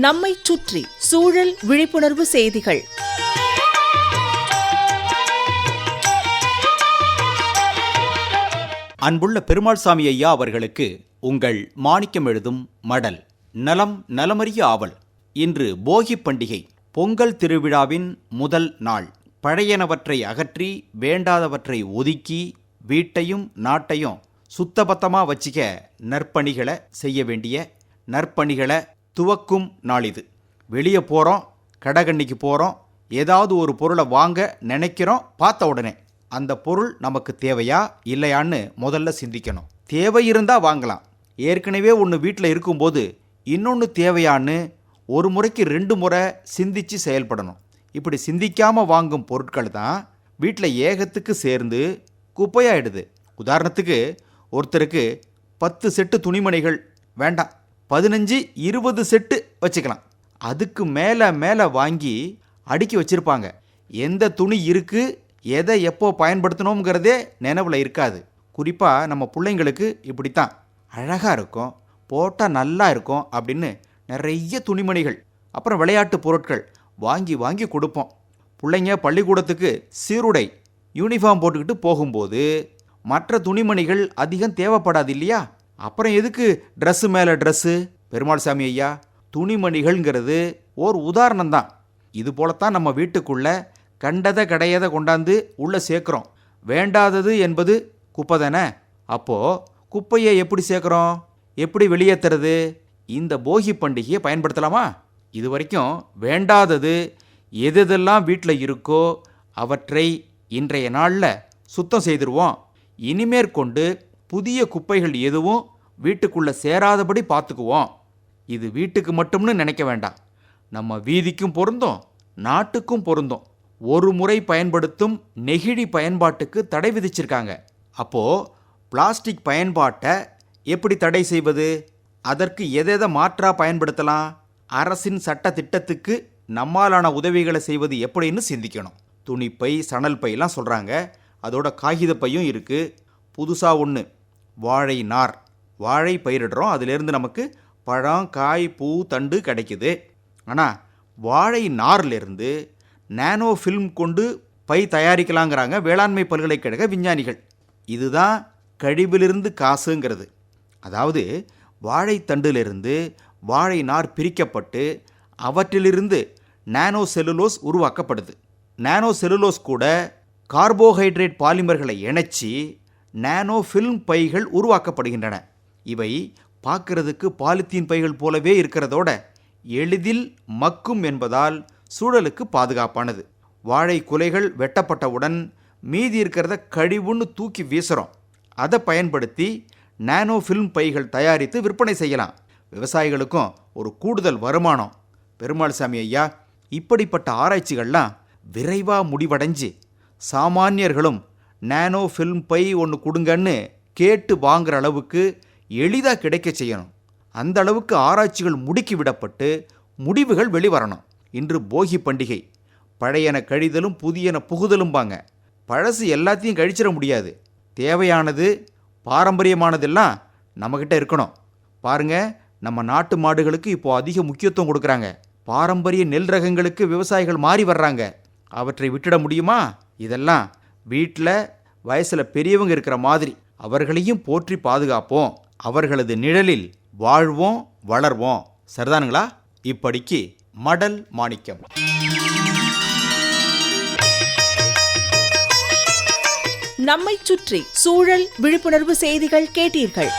நம்மைச் சுற்றி சூழல் விழிப்புணர்வு செய்திகள். அன்புள்ள பெருமாள்சாமி ஐயா அவர்களுக்கு உங்கள் மாணிக்கம் எழுதும் மடல். நலம் நலமறிய ஆவல். இன்று போகி பண்டிகை, பொங்கல் திருவிழாவின் முதல் நாள். பழையனவற்றை அகற்றி வேண்டாதவற்றை ஒதுக்கி வீட்டையும் நாட்டையும் சுத்தபத்தமா வச்சிக்க நற்பணிகளை செய்ய வேண்டிய நற்பணிகளை துவக்கும் நாள் இது. வெளியே போகிறோம், கடைகண்ணிக்கு போகிறோம், ஏதாவது ஒரு பொருளை வாங்க நினைக்கிறோம். பார்த்த உடனே அந்த பொருள் நமக்கு தேவையா இல்லையான்னு முதல்ல சிந்திக்கணும். தேவை இருந்தால் வாங்கலாம். ஏற்கனவே ஒன்று வீட்டில் இருக்கும்போது இன்னொன்று தேவையான்னு ஒரு முறைக்கு 2 முறை சிந்திச்சு செயல்படணும். இப்படி சிந்திக்காமல் வாங்கும் பொருட்கள் தான் வீட்டில் ஏகத்துக்கு சேர்ந்து குப்பையாயிடுது. உதாரணத்துக்கு, ஒருத்தருக்கு 10 செட்டு துணிமணிகள் வேண்டாம், 15-20 செட்டு வச்சுக்கலாம். அதுக்கு மேலே வாங்கி அடுக்கி வச்சுருப்பாங்க. எந்த துணி இருக்குது, எதை எப்போ பயன்படுத்தணுங்கிறதே நினைவில் இருக்காது. குறிப்பாக நம்ம பிள்ளைங்களுக்கு இப்படித்தான். அழகாக இருக்கும், போட்டால் நல்லா இருக்கும் அப்படின்னு நிறைய துணிமணிகள், அப்புறம் விளையாட்டு பொருட்கள் வாங்கி கொடுப்போம். பிள்ளைங்க பள்ளிக்கூடத்துக்கு சீருடை யூனிஃபார்ம் போட்டுக்கிட்டு போகும்போது மற்ற துணிமணிகள் அதிகம் தேவைப்படாது இல்லையா? அப்புறம் எதுக்கு ட்ரெஸ்ஸு மேலே ட்ரெஸ்ஸு? பெருமாள்சாமி ஐயா, துணிமணிகள்ங்கிறது ஒரு உதாரணம்தான். இது போலத்தான் நம்ம வீட்டுக்குள்ளே கண்டதை கடையதை கொண்டாந்து உள்ளே சேர்க்குறோம். வேண்டாதது என்பது குப்பை தானே. அப்போது குப்பையை எப்படி சேர்க்குறோம், எப்படி வெளியேற்றுறது? இந்த போகி பண்டிகையை பயன்படுத்தலாமா? இது வரைக்கும் வேண்டாதது எதெல்லாம் வீட்டில் இருக்கோ அவற்றை இன்றைய நாளில் சுத்தம் செய்திருவோம். இனிமேற்கொண்டு புதிய குப்பைகள் எதுவும் வீட்டுக்குள்ளே சேராதபடி பார்த்துக்குவோம். இது வீட்டுக்கு மட்டும்னு நினைக்க வேண்டாம், நம்ம வீதிக்கும் பொருந்தும், நாட்டுக்கும் பொருந்தும். ஒரு முறை பயன்படுத்தும் நெகிழி பயன்பாட்டுக்கு தடை விதிச்சிருக்காங்க. அப்போது பிளாஸ்டிக் பயன்பாட்டை எப்படி தடை செய்வது? அதற்கு எதை மாற்றா பயன்படுத்தலாம்? அரசின் சட்ட திட்டத்துக்கு நம்மாலான உதவிகளை செய்வது எப்படின்னு சிந்திக்கணும். துணிப்பை, சணல் பையெல்லாம் சொல்கிறாங்க. அதோட காகித பையும் இருக்குது. புதுசாக ஒன்று, வாழை நார். வாழை பயிரிடுறோம், அதிலேருந்து நமக்கு பழம், காய், பூ, தண்டு கிடைக்குது. ஆனால் வாழை நார்லேருந்து நானோ ஃபில்ம் கொண்டு பை தயாரிக்கலாங்கிறாங்க வேளாண்மை பல்கலைக்கழக விஞ்ஞானிகள். இதுதான் கழிவிலிருந்து காசுங்கிறது. அதாவது வாழைத்தண்டிலிருந்து வாழை நார் பிரிக்கப்பட்டு அவற்றிலிருந்து நானோ செல்லுலோஸ் உருவாக்கப்படுது. நானோ செல்லுலோஸ் கூட கார்போஹைட்ரேட் பாலிமர்களை இணைச்சி நானோ ஃபில்ம் பைகள் உருவாக்கப்படுகின்றன. இவை பார்க்கறதுக்கு பாலித்தீன் பைகள் போலவே இருக்கிறதோட எளிதில் மக்கும் என்பதால் சூழலுக்கு பாதுகாப்பானது. வாழை குலைகள் வெட்டப்பட்டவுடன் மீதி இருக்கிறத கழிவுன்னு தூக்கி வீசுகிறோம். அதை பயன்படுத்தி நானோ ஃபில்ம் பைகள் தயாரித்து விற்பனை செய்யலாம். விவசாயிகளுக்கும் ஒரு கூடுதல் வருமானம். பெருமாள்சாமி ஐயா, இப்படிப்பட்ட ஆராய்ச்சிகள்லாம் விரைவாக முடிவடைஞ்சு சாமானியர்களும் நானோ ஃபில்ம் பை ஒன்று கொடுங்கன்னு கேட்டு வாங்குற அளவுக்கு எளிதாக கிடைக்க செய்யணும். அந்த அளவுக்கு ஆராய்ச்சிகள் முடுக்கி விடப்பட்டு முடிவுகள் வெளிவரணும். இன்று போகி பண்டிகை. பழையன கழிதலும் புதியன புகுதலும்பாங்க. பழசு எல்லாத்தையும் கழிச்சிட முடியாது. தேவையானது, பாரம்பரியமானதெல்லாம் நம்மக்கிட்ட இருக்கணும். பாருங்கள், நம்ம நாட்டு மாடுகளுக்கு இப்போ அதிக முக்கியத்துவம் கொடுக்குறாங்க. பாரம்பரிய நெல் ரகங்களுக்கு விவசாயிகள் மாறி வர்றாங்க. அவற்றை விட்டுட முடியுமா? இதெல்லாம் வீட்டில் வயசில் பெரியவங்க இருக்கிற மாதிரி அவர்களையும் போற்றி பாதுகாப்போம். அவர்களது நிழலில் வாழ்வோம், வளர்வோம். சரிதானுங்களா? இப்படிக்கு மடல் மாணிக்கம். நம்மைச் சுற்றி சூழல் விழிப்புணர்வு செய்திகள் கேட்டீர்கள்.